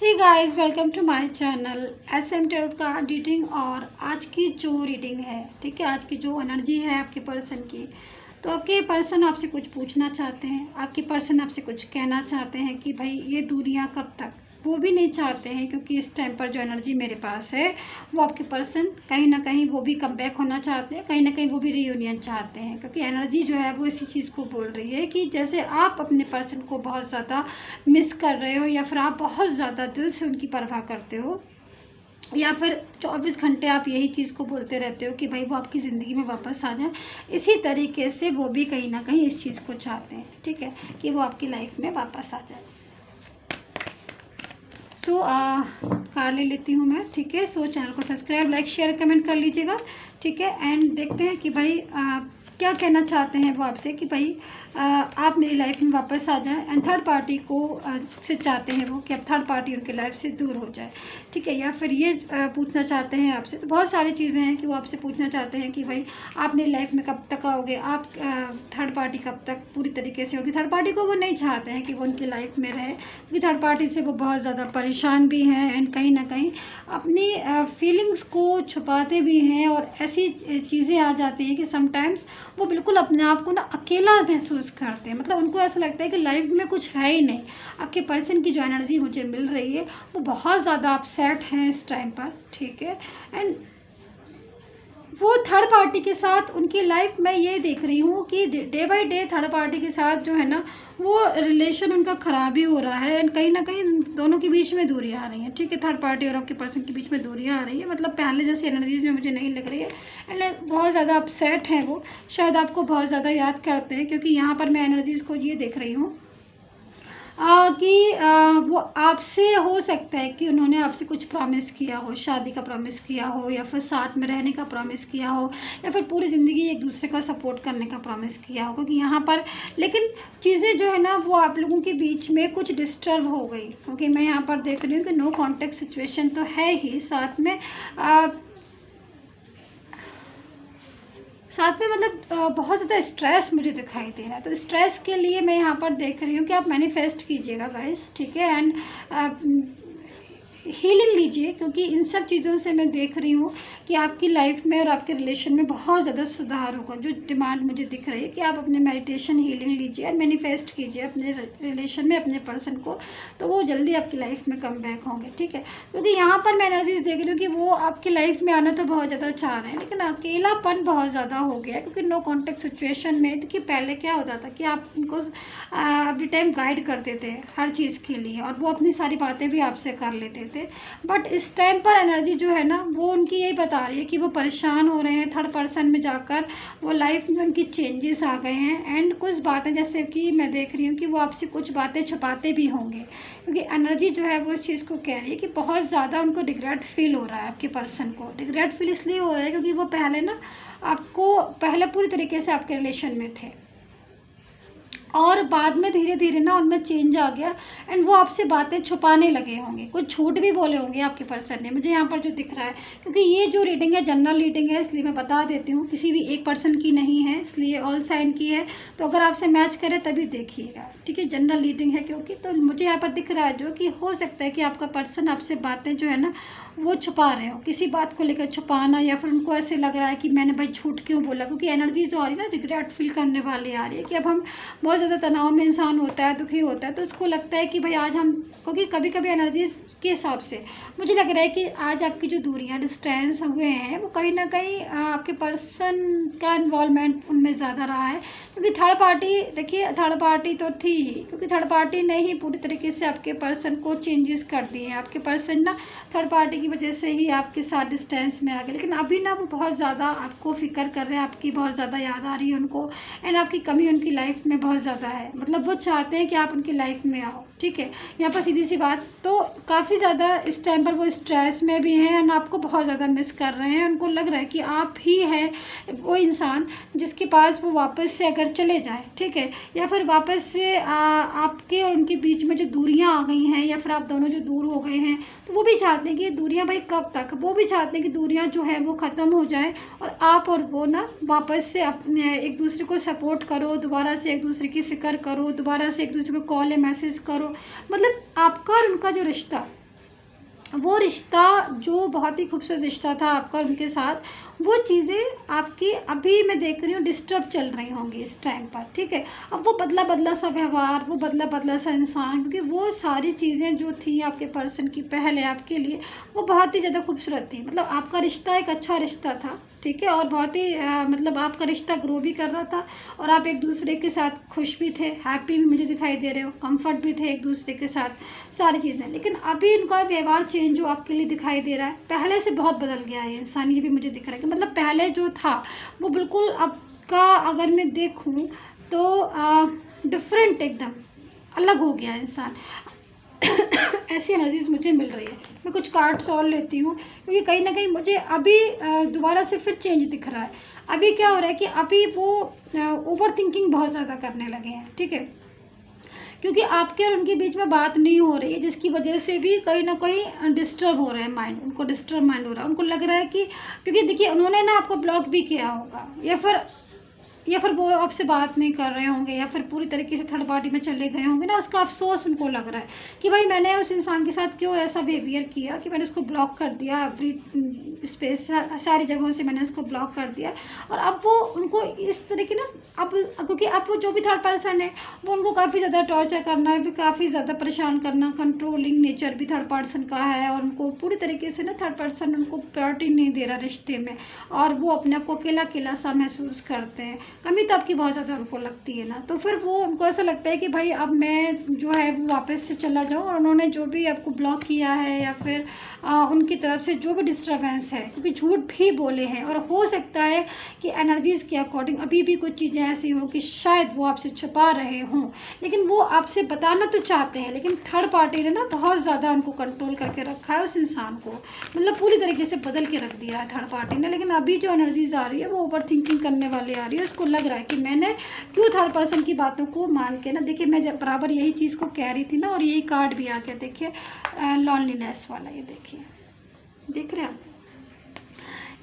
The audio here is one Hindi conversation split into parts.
Hey guys, welcome to my channel SM tarot का रीडिंग। और आज की जो रीडिंग है, ठीक है, आज की जो एनर्जी है आपके पर्सन की, तो आपके पर्सन आपसे कुछ पूछना चाहते हैं, आपके पर्सन आपसे कुछ कहना चाहते हैं कि भाई ये दूरियां कब तक। वो भी नहीं चाहते हैं क्योंकि इस टाइम पर जो एनर्जी मेरे पास है वो आपके पर्सन कहीं ना कहीं वो भी कम बैक होना चाहते हैं, कहीं ना कहीं वो भी रियूनियन चाहते हैं। क्योंकि एनर्जी जो है वो इसी चीज़ को बोल रही है कि जैसे आप अपने पर्सन को बहुत ज़्यादा मिस कर रहे हो, या फिर आप बहुत ज़्यादा दिल से उनकी परवाह करते हो, या फिर 24 घंटे आप यही चीज़ को बोलते रहते हो कि भाई वो आपकी ज़िंदगी में वापस आ जाए। इसी तरीके से वो भी कहीं ना कहीं इस चीज़ को चाहते हैं, ठीक है, कि वो आपकी लाइफ में वापस आ जाए। कार्ड ले लेती हूँ मैं, ठीक है। चैनल को सब्सक्राइब, लाइक, शेयर, कमेंट कर लीजिएगा, ठीक है। एंड देखते हैं कि भाई क्या कहना चाहते हैं वो आपसे कि भाई आप मेरी लाइफ में वापस आ जाएं। एंड थर्ड पार्टी को से चाहते हैं वो कि अब थर्ड पार्टी उनकी लाइफ से दूर हो जाए, ठीक है। या फिर ये पूछना चाहते हैं आपसे, तो बहुत सारी चीज़ें हैं कि वो आपसे पूछना चाहते हैं कि भाई आप मेरी लाइफ में कब तक आओगे, आप थर्ड पार्टी कब तक पूरी तरीके से होगी। थर्ड पार्टी को वो नहीं चाहते हैं कि वो उनकी लाइफ में रहे, क्योंकि थर्ड पार्टी से वो बहुत ज़्यादा परेशान भी हैं एंड कहीं ना कहीं अपनी फीलिंग्स को छुपाते भी हैं। और ऐसी चीज़ें आ जाती हैं कि समटाइम्स वो बिल्कुल अपने आप को ना अकेला महसूस करते हैं। मतलब उनको ऐसा लगता है कि लाइफ में कुछ है ही नहीं। आपके पर्सन की जो एनर्जी मुझे मिल रही है वो बहुत ज़्यादा अपसेट हैं इस टाइम पर, ठीक है। एंड वो थर्ड पार्टी के साथ उनकी लाइफ में ये देख रही हूँ कि day by day third party के साथ जो है ना वो रिलेशन उनका ख़राब ही हो रहा है। एंड कहीं ना कहीं दोनों के बीच में दूरियाँ आ रही हैं, ठीक है। थर्ड पार्टी और आपके पर्सन के बीच में दूरियाँ आ रही है, मतलब पहले जैसी एनर्जीज में मुझे नहीं लग रही है। एंड बहुत ज़्यादा अपसेट हैं वो, शायद आपको बहुत ज़्यादा याद करते हैं, क्योंकि यहाँ पर मैं एनर्जीज़ को ये देख रही हूँ कि वो आपसे हो सकता है कि उन्होंने आपसे कुछ प्रॉमिस किया हो, शादी का प्रॉमिस किया हो, या फिर साथ में रहने का प्रॉमिस किया हो, या फिर पूरी ज़िंदगी एक दूसरे का सपोर्ट करने का प्रॉमिस किया हो। क्योंकि यहाँ पर लेकिन चीज़ें जो है ना वो आप लोगों के बीच में कुछ डिस्टर्ब हो गई, क्योंकि मैं यहाँ पर देख रही हूँ कि नो कॉन्टेक्ट सिचुएशन तो है ही, साथ में मतलब बहुत ज़्यादा स्ट्रेस मुझे दिखाई दे रहा है। तो स्ट्रेस के लिए मैं यहाँ पर देख रही हूँ कि आप मैनिफेस्ट कीजिएगा गाइस, ठीक है। एंड हीलिंग लीजिए, क्योंकि इन सब चीज़ों से मैं देख रही हूँ कि आपकी लाइफ में और आपके रिलेशन में बहुत ज़्यादा सुधार होगा। जो डिमांड मुझे दिख रही है कि आप अपने मेडिटेशन हीलिंग लीजिए और मैनिफेस्ट कीजिए अपने रिलेशन में अपने पर्सन को, तो वो जल्दी आपकी लाइफ में कम बैक होंगे, ठीक है। क्योंकि यहाँ पर मैं एनर्जीज देख रही हूँ कि वो आपकी लाइफ में आना तो बहुत ज़्यादा चाह रहे हैं, लेकिन अकेलापन बहुत ज़्यादा हो गया है। क्योंकि नो कॉन्टेक्ट सिचुएशन में देखिए पहले क्या होता था कि आप उनको एवरी टाइम गाइड करते थे हर चीज़ के लिए, और वो अपनी सारी बातें भी आपसे कर लेते थे। बट इस टाइम पर एनर्जी जो है ना वो उनकी यही बता रही है कि वो परेशान हो रहे हैं थर्ड पर्सन में जाकर, वो लाइफ में उनकी चेंजेस आ गए हैं। एंड कुछ बातें जैसे कि मैं देख रही हूँ कि वो आपसे कुछ बातें छुपाते भी होंगे, क्योंकि एनर्जी जो है वो इस चीज़ को कह रही है कि बहुत ज़्यादा उनको रिग्रेट फील हो रहा है। आपके पर्सन को रिग्रेट फील इसलिए हो रहा है क्योंकि वो पहले ना आपको पहले पूरी तरीके से आपके रिलेशन में थे, और बाद में धीरे धीरे ना उनमें चेंज आ गया। एंड वो आपसे बातें छुपाने लगे होंगे, कुछ झूठ भी बोले होंगे आपके पर्सन ने, मुझे यहाँ पर जो दिख रहा है। क्योंकि ये जो रीडिंग है जनरल रीडिंग है, इसलिए मैं बता देती हूँ, किसी भी एक पर्सन की नहीं है, इसलिए ऑल साइन की है। तो अगर आपसे मैच करे तभी देखिएगा, ठीक है। जनरल रीडिंग है क्योंकि, तो मुझे यहाँ पर दिख रहा है जो कि हो सकता है कि आपका पर्सन आपसे बातें जो है ना वो छुपा रहे हो, किसी बात को लेकर छुपाना, या फिर उनको ऐसे लग रहा है कि मैंने भाई झूठ क्यों बोला। क्योंकि एनर्जी जो आ रही है ना रिग्रेट फील करने वाली आ रही है कि अब हम बहुत ज़्यादा तनाव में इंसान होता है, दुखी होता है, तो उसको लगता है कि भाई आज हम, क्योंकि कभी कभी एनर्जीज के हिसाब से मुझे लग रहा है कि आज आपकी जो दूरियां डिस्टेंस हुए हैं वो कहीं ना कहीं आपके पर्सन का इन्वॉल्वमेंट उनमें ज़्यादा रहा है। क्योंकि थर्ड पार्टी, देखिए थर्ड पार्टी तो थी ही, क्योंकि थर्ड पार्टी ने ही पूरी तरीके से आपके पर्सन को चेंजेस कर दिए हैं। आपके पर्सन ना थर्ड पार्टी की वजह से ही आपके साथ डिस्टेंस में आ गए, लेकिन अभी ना वो बहुत ज़्यादा आपको फिक्र कर रहे हैं, आपकी बहुत ज़्यादा याद आ रही है उनको। एंड आपकी कमी उनकी लाइफ में बहुत ज़्यादा है, मतलब वो चाहते हैं कि आप उनकी लाइफ में आओ, ठीक है। यहाँ पर सीधी सी बात, तो काफ़ी ज़्यादा इस टाइम पर वो स्ट्रेस में भी हैं एंड आपको बहुत ज़्यादा मिस कर रहे हैं। उनको लग रहा है कि आप ही हैं वो इंसान जिसके पास वो वापस से अगर चले जाएं, ठीक है, या फिर वापस से आपके और उनके बीच में जो दूरियां आ गई हैं, या फिर आप दोनों जो दूर हो गए हैं, तो वो भी चाहते हैं कि ये दूरियां भाई कब तक, वो भी चाहते हैं कि दूरियां जो है वो ख़त्म हो जाए और आप और वो ना वापस से अपने एक दूसरे को सपोर्ट करो, दोबारा से एक दूसरे की फ़िक्र करो, दोबारा से एक दूसरे को कॉल या मैसेज करो। मतलब आपका और उनका जो रिश्ता वो रिश्ता जो बहुत ही खूबसूरत रिश्ता था आपका और उनके साथ, वो चीज़ें आपकी अभी मैं देख रही हूँ डिस्टर्ब चल रही होंगी इस टाइम पर, ठीक है। अब वो बदला बदला सा व्यवहार, वो बदला बदला सा इंसान, क्योंकि वो सारी चीज़ें जो थी आपके पर्सन की पहले आपके लिए, वो बहुत ही ज़्यादा खूबसूरत थी। मतलब आपका रिश्ता एक अच्छा रिश्ता था, ठीक है, और बहुत ही मतलब आपका रिश्ता ग्रो भी कर रहा था, और आप एक दूसरे के साथ खुश भी थे, हैप्पी भी मुझे दिखाई दे रहे हो, कंफर्ट भी थे एक दूसरे के साथ, सारी चीज़ें। लेकिन अभी इनका व्यवहार चेंज जो आपके लिए दिखाई दे रहा है, पहले से बहुत बदल गया है इंसान, ये भी मुझे दिख रहा है कि मतलब पहले जो था वो बिल्कुल आपका अगर मैं देखूं तो डिफरेंट, एकदम अलग हो गया इंसान। ऐसी एनर्जीज मुझे मिल रही है। मैं कुछ कार्ड्स और लेती हूँ, क्योंकि कहीं ना कहीं मुझे अभी दोबारा से फिर चेंज दिख रहा है। अभी क्या हो रहा है कि अभी वो ओवर थिंकिंग बहुत ज़्यादा करने लगे हैं, ठीक है, क्योंकि आपके और उनके बीच में बात नहीं हो रही है, जिसकी वजह से भी कहीं ना कहीं डिस्टर्ब हो रहे हैं माइंड, उनको डिस्टर्ब माइंड हो रहा है। उनको लग रहा है कि क्योंकि देखिए उन्होंने ना आपको ब्लॉक भी किया होगा, या फिर वो आपसे बात नहीं कर रहे होंगे, या फिर पूरी तरीके से थर्ड पार्टी में चले गए होंगे ना, उसका अफसोस उनको लग रहा है कि भाई मैंने उस इंसान के साथ क्यों ऐसा बिहेवियर किया कि मैंने उसको ब्लॉक कर दिया, एवरी स्पेस सारी जगहों से मैंने उसको ब्लॉक कर दिया। और अब वो उनको इस तरीके ना, अब क्योंकि अब वो जो भी थर्ड पर्सन है वो उनको काफ़ी ज़्यादा टॉर्चर करना है, फिर काफ़ी ज़्यादा परेशान करना, कंट्रोलिंग नेचर भी थर्ड पर्सन का है, और उनको पूरी तरीके से ना थर्ड पर्सन उनको प्रायोरिटी नहीं दे रहा रिश्ते में, और वो अपने आप को अकेला अकेला सा महसूस करते हैं। कमी तो आपकी बहुत ज़्यादा उनको लगती है ना, तो फिर वो उनको ऐसा लगता है कि भाई अब मैं जो है वो वापस से चला जाऊँ, और उन्होंने जो भी आपको ब्लॉक किया है या फिर उनकी तरफ से जो भी डिस्टर्बेंस है, क्योंकि झूठ भी बोले हैं, और हो सकता है कि एनर्जीज़ के अकॉर्डिंग अभी भी कुछ चीज़ें ऐसी हों कि शायद वो आपसे छुपा रहे हों, लेकिन वो आपसे बताना तो चाहते हैं, लेकिन थर्ड पार्टी ने ना बहुत ज़्यादा उनको कंट्रोल करके रखा है, उस इंसान को मतलब पूरी तरीके से बदल के रख दिया है थर्ड पार्टी ने। लेकिन अभी जो एनर्जीज आ रही है वो ओवर थिंकिंग करने वाली आ रही है, उसको लग रहा है कि मैंने क्यों थर्ड पर्सन की बातों को मान के ना, देखिए मैं जब बराबर यही चीज़ को कह रही थी ना, और यही कार्ड भी आ गया, देखिए लॉनलीनेस वाला, ये देखिए, देख रहे हैं आप,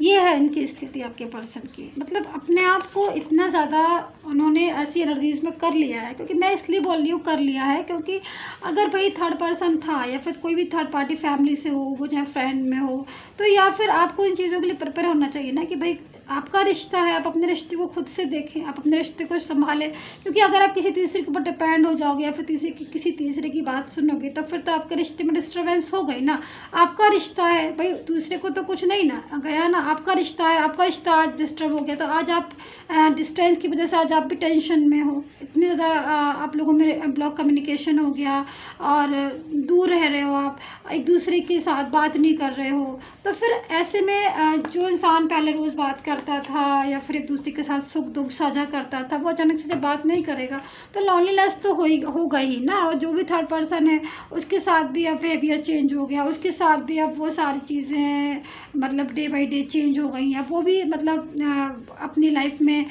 ये है इनकी स्थिति आपके पर्सन की। मतलब अपने आप को इतना ज़्यादा उन्होंने ऐसी एनर्जीज में कर लिया है, क्योंकि मैं इसलिए बोल रही हूँ कर लिया है क्योंकि अगर भाई थर्ड पर्सन था, या फिर कोई भी थर्ड पार्टी फैमिली से हो, वो चाहे फ्रेंड में हो, तो या फिर आपको इन चीज़ों के लिए प्रिपेयर होना चाहिए ना कि भाई आपका रिश्ता है, आप अपने रिश्ते को खुद से देखें, आप अपने रिश्ते को संभालें। क्योंकि अगर आप किसी तीसरे के ऊपर डिपेंड हो जाओगे, या फिर किसी तीसरे की बात सुनोगे, तो फिर तो आपके रिश्ते में डिस्टर्बेंस हो गई ना। आपका रिश्ता है भाई, दूसरे को तो कुछ नहीं ना गया ना, आपका रिश्ता है, आपका रिश्ता आज डिस्टर्ब हो गया, तो आज आप डिस्टेंस की वजह से आज आप भी टेंशन में हो, इतनी ज़्यादा आप लोगों में ब्लॉक कम्युनिकेशन हो गया, और दूर रह रहे हो, आप एक दूसरे के साथ बात नहीं कर रहे हो। तो फिर ऐसे में जो इंसान पहले रोज़ बात करता था, या फिर एक दूसरे के साथ सुख दुख साझा करता था, वो अचानक से जब बात नहीं करेगा तो लॉनलीनेस तो होगा ही ना। और जो भी थर्ड पर्सन है उसके साथ भी अब बिहेवियर चेंज हो गया, उसके साथ भी अब वो सारी चीज़ें मतलब डे बाई डे चेंज हो गई हैं। वो भी मतलब अपनी लाइफ में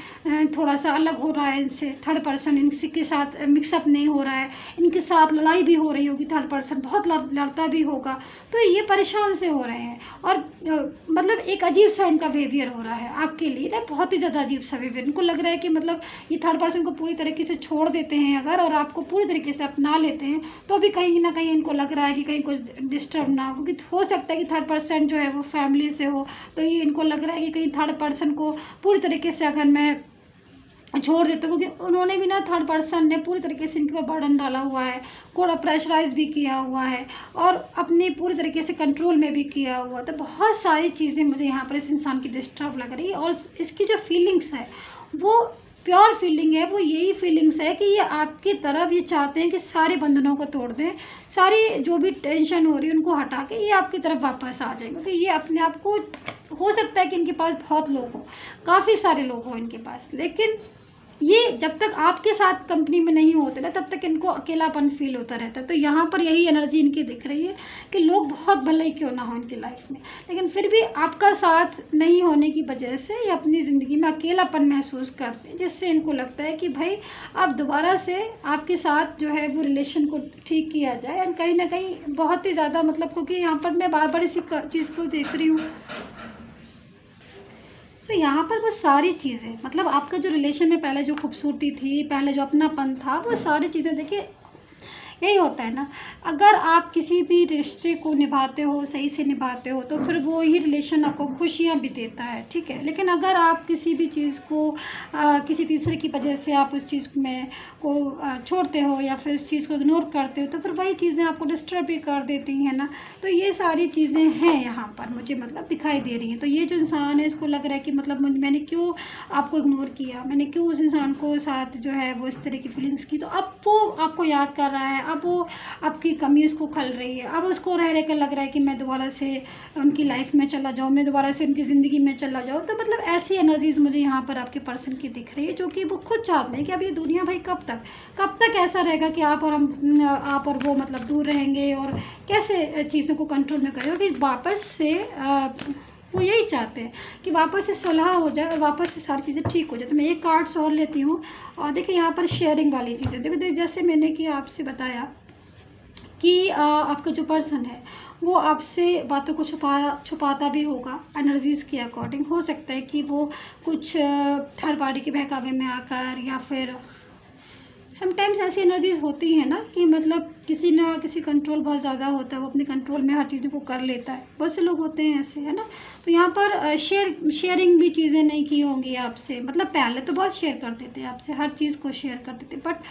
थोड़ा सा अलग हो रहा है इनसे, थर्ड पर्सन इनसे के साथ मिक्सअप नहीं हो रहा है, इनके साथ लड़ाई भी हो रही होगी, थर्ड पर्सन बहुत लड़ता भी होगा, तो ये परेशान से हो रहे हैं। और मतलब एक अजीब सा इनका बिहेवियर हो रहा है आपके लिए ना, बहुत ही ज़्यादा अजीब सा बिहेवियर। इनको लग रहा है कि मतलब ये थर्ड पर्सन को पूरी तरीके से छोड़ देते हैं अगर, और आपको पूरी तरीके से अपना लेते हैं, तो भी कहीं ना कहीं इनको लग रहा है कि कहीं कुछ डिस्टर्ब ना हो, क्योंकि हो सकता है कि थर्ड पर्सन जो है वो फैमिली से हो, तो ये इनको लग रहा है कि कहीं थर्ड पर्सन को पूरी तरीके से अगर मैं छोड़ देते, क्योंकि उन्होंने भी ना थर्ड पर्सन ने पूरी तरीके से इनके ऊपर बर्डन डाला हुआ है, थोड़ा प्रेशराइज भी किया हुआ है, और अपनी पूरी तरीके से कंट्रोल में भी किया हुआ। तो बहुत सारी चीज़ें मुझे यहाँ पर इस इंसान की डिस्टर्ब लग रही है, और इसकी जो फीलिंग्स है वो प्योर फीलिंग है, वो यही फीलिंग्स है कि ये आपकी तरफ ये चाहते हैं कि सारे बंधनों को तोड़ दें, सारी जो भी टेंशन हो रही है उनको हटा के ये आपकी तरफ वापस आ जाएंगे। क्योंकि ये अपने आप को, हो सकता है कि इनके पास बहुत लोग हों, काफ़ी सारे लोग हों इनके पास, लेकिन ये जब तक आपके साथ कंपनी में नहीं होते ना, तब तक इनको अकेलापन फील होता रहता है। तो यहाँ पर यही एनर्जी इनकी दिख रही है कि लोग बहुत भले ही क्यों ना हो इनकी लाइफ में, लेकिन फिर भी आपका साथ नहीं होने की वजह से ये अपनी ज़िंदगी में अकेलापन महसूस करते हैं, जिससे इनको लगता है कि भाई अब दोबारा से आपके साथ जो है वो रिलेशन को ठीक किया जाए। एंड कहीं ना कहीं बहुत ही ज़्यादा मतलब, क्योंकि यहाँ पर मैं बार बार इसी चीज़ को देख रही हूँ, तो यहाँ पर वो सारी चीज़ें मतलब आपका जो रिलेशन में पहले जो खूबसूरती थी, पहले जो अपनापन था, वो सारी चीज़ें देखिए यही होता है ना, अगर आप किसी भी रिश्ते को निभाते हो, सही से निभाते हो, तो फिर वो ही रिलेशन आपको खुशियाँ भी देता है, ठीक है। लेकिन अगर आप किसी भी चीज़ को किसी तीसरे की वजह से आप उस चीज़ में को छोड़ते हो या फिर उस चीज़ को इग्नोर करते हो, तो फिर वही चीज़ें आपको डिस्टर्ब भी कर देती हैं ना। तो ये सारी चीज़ें हैं यहाँ पर मुझे मतलब दिखाई दे रही हैं। तो ये जो इंसान है, इसको लग रहा है कि मतलब मैंने क्यों आपको इग्नोर किया, मैंने क्यों उस इंसान को साथ जो है वो इस तरह की फीलिंग्स की। तो अब वो आपको याद कर रहा है, अब वो आपकी कमी उसको खल रही है, अब उसको रह कर लग रहा है कि मैं दोबारा से उनकी लाइफ में चला जाऊँ, मैं दोबारा से उनकी ज़िंदगी में चला जाऊँ। तो मतलब ऐसी एनर्जीज़ मुझे यहाँ पर आपके पर्सन की दिख रही है, जो कि वो खुद चाहते हैं कि अब ये दुनिया भाई कब तक ऐसा रहेगा कि आप और वो मतलब दूर रहेंगे, और कैसे चीज़ों को कंट्रोल में करेंगे। कि वापस से वो यही चाहते हैं कि वापस से सलाह हो जाए और वापस से सारी चीज़ें ठीक हो जाए। तो मैं एक कार्ड्स और लेती हूँ, और देखिए यहाँ पर शेयरिंग वाली चीज़ें देखो, जैसे मैंने कि आपसे बताया कि आपका जो पर्सन है वो आपसे बातों को छुपाता भी होगा एनर्जीज़ के अकॉर्डिंग। हो सकता है कि वो कुछ थर्ड पार्टी के बहकावे में आकर, या फिर समटाइम्स ऐसी एनर्जीज़ होती हैं ना कि मतलब किसी ना किसी कंट्रोल बहुत ज़्यादा होता है, वो अपने कंट्रोल में हर चीज़ों को कर लेता है। बहुत से लोग होते हैं ऐसे, है ना। तो यहाँ पर शेयरिंग भी चीज़ें नहीं की होंगी आपसे, मतलब पहले तो बहुत शेयर करते थे आपसे, हर चीज़ को शेयर करते थे, बट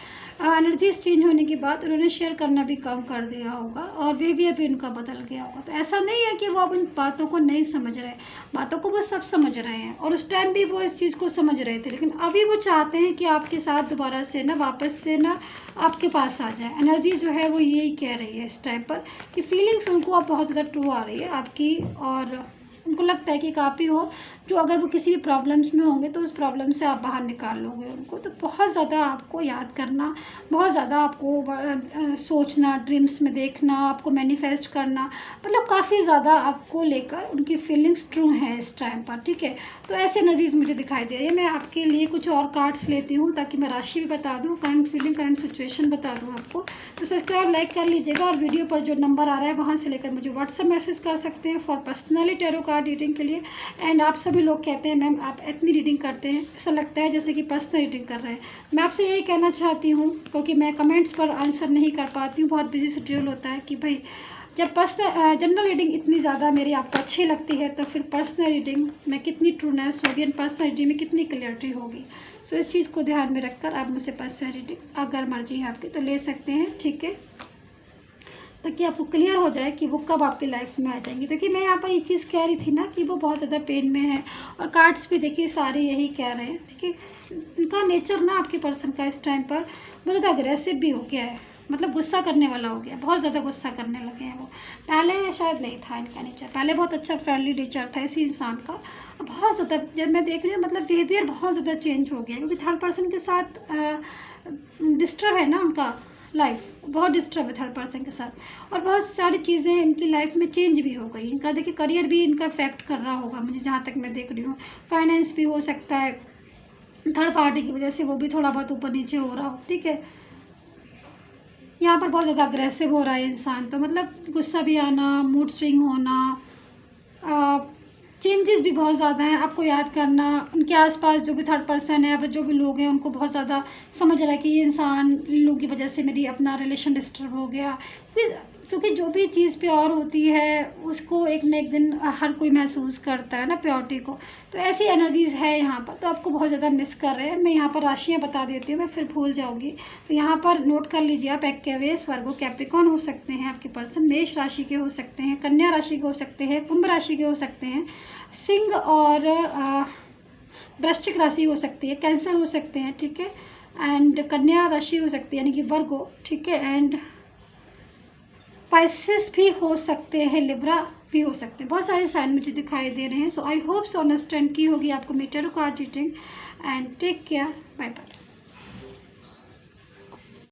एनर्जीज चेंज होने के बाद उन्होंने शेयर करना भी कम कर दिया होगा, और बिहेवियर भी उनका बदल गया होगा। तो ऐसा नहीं है कि वो अब उन बातों को नहीं समझ रहे, बातों को वो सब समझ रहे हैं, और उस टाइम भी वो इस चीज़ को समझ रहे थे। लेकिन अभी वो चाहते हैं कि आपके साथ दोबारा से ना वापस से ना आपके पास आ जाए। एनर्जी जो है वो यही कह रही है इस टाइम पर कि फीलिंग्स उनको अब बहुत ज़्यादा ट्रू आ रही है आपकी, और उनको लगता है कि काफ़ी हो जो अगर वो किसी भी प्रॉब्लम्स में होंगे तो उस प्रॉब्लम से आप बाहर निकाल लोगे उनको। तो बहुत ज़्यादा आपको याद करना, बहुत ज़्यादा आपको सोचना, ड्रीम्स में देखना, आपको मैनिफेस्ट करना, मतलब काफ़ी ज़्यादा आपको लेकर उनकी फीलिंग्स ट्रू हैं इस टाइम पर, ठीक है। तो ऐसी एनर्जीज़ मुझे दिखाई दे रही है। मैं आपके लिए कुछ और कार्ड्स लेती हूँ ताकि मैं राशि भी बता दूँ, करंट फीलिंग, करंट सिचुएशन बता दूँ आपको। तो सब्सक्राइब लाइक कर लीजिएगा, और वीडियो पर जो नंबर आ रहा है वहाँ से लेकर मुझे व्हाट्सएप मैसेज कर सकते हैं for personally tarot card reading के लिए। एंड आप सभी लोग कहते हैं मैम आप इतनी रीडिंग करते हैं, ऐसा लगता है जैसे कि पर्सनल रीडिंग कर रहे हैं। मैं आपसे यही कहना चाहती हूँ, क्योंकि मैं कमेंट्स पर आंसर नहीं कर पाती हूँ, बहुत बिजी शेड्यूल होता है, कि भाई जब पर्सनल जनरल रीडिंग इतनी ज़्यादा मेरी आपको अच्छी लगती है, तो फिर पर्सनल रीडिंग में कितनी ट्रूनेस होगी एंड पर्सनल रीडिंग में कितनी क्लियरिटी होगी। सो इस चीज़ को ध्यान में रखकर आप मुझसे पर्सनल रीडिंग अगर मर्जी है आपकी तो ले सकते हैं, ठीक है, ताकि आपको क्लियर हो जाए कि वो कब आपकी लाइफ में आ जाएंगी। देखिए मैं यहाँ पर ये चीज़ कह रही थी ना कि वो बहुत ज़्यादा पेन में है, और कार्ड्स भी देखिए सारे यही कह रहे हैं। देखिए उनका नेचर ना आपके पर्सन का इस टाइम पर बहुत ज़्यादा अग्रेसिव भी हो गया है, मतलब गुस्सा करने वाला हो गया, बहुत ज़्यादा गुस्सा करने लगे हैं वो। पहले शायद नहीं था इनका नेचर, पहले बहुत अच्छा फ्रेंडली नेचर था इसी इंसान का। बहुत ज़्यादा जब मैं देख रही हूँ मतलब बिहेवियर बहुत ज़्यादा चेंज हो गया, क्योंकि थर्ड पर्सन के साथ डिस्टर्ब है ना उनका लाइफ, बहुत डिस्टर्ब है थर्ड पर्सन के साथ, और बहुत सारी चीज़ें इनकी लाइफ में चेंज भी हो गई। इनका देखिए करियर भी इनका इफेक्ट कर रहा होगा, मुझे जहाँ तक मैं देख रही हूँ। फाइनेंस भी हो सकता है थर्ड पार्टी की वजह से वो भी थोड़ा बहुत ऊपर नीचे हो रहा हो, ठीक है। यहाँ पर बहुत ज़्यादा अग्रेसिव हो रहा है इंसान, तो मतलब गुस्सा भी आना, मूड स्विंग होना, चेंजेस भी बहुत ज़्यादा हैं। आपको याद करना, उनके आसपास जो भी थर्ड पर्सन है या फिर जो भी लोग हैं उनको बहुत ज़्यादा समझ रहा है कि ये इंसान लोगों की वजह से मेरी अपना रिलेशन डिस्टर्ब हो गया। क्योंकि जो भी चीज़ प्योर होती है उसको एक न एक दिन हर कोई महसूस करता है ना, प्योरिटी को। तो ऐसी एनर्जीज़ है यहाँ पर, तो आपको बहुत ज़्यादा मिस कर रहे हैं। मैं यहाँ पर राशियाँ बता देती हूँ, मैं फिर भूल जाऊँगी, तो यहाँ पर नोट कर लीजिए आप। एक्वेरियस, वर्गो, कैप्रिकॉर्न हो सकते हैं आपके पर्सन, मेष राशि के हो सकते हैं, कन्या राशि के हो सकते हैं, कुंभ राशि के हो सकते हैं, सिंह और वृश्चिक राशि हो सकती है, कैंसर हो सकते हैं, ठीक है, एंड कन्या राशि हो सकती है यानी कि वर्गो, ठीक है, एंड स्पाइसेस भी हो सकते हैं, लिब्रा भी हो सकते हैं। बहुत सारे साइन मुझे दिखाई दे रहे हैं। सो आई होप सो अंडरस्टैंड की होगी आपको मेरी tarot card reading, and take care, bye bye.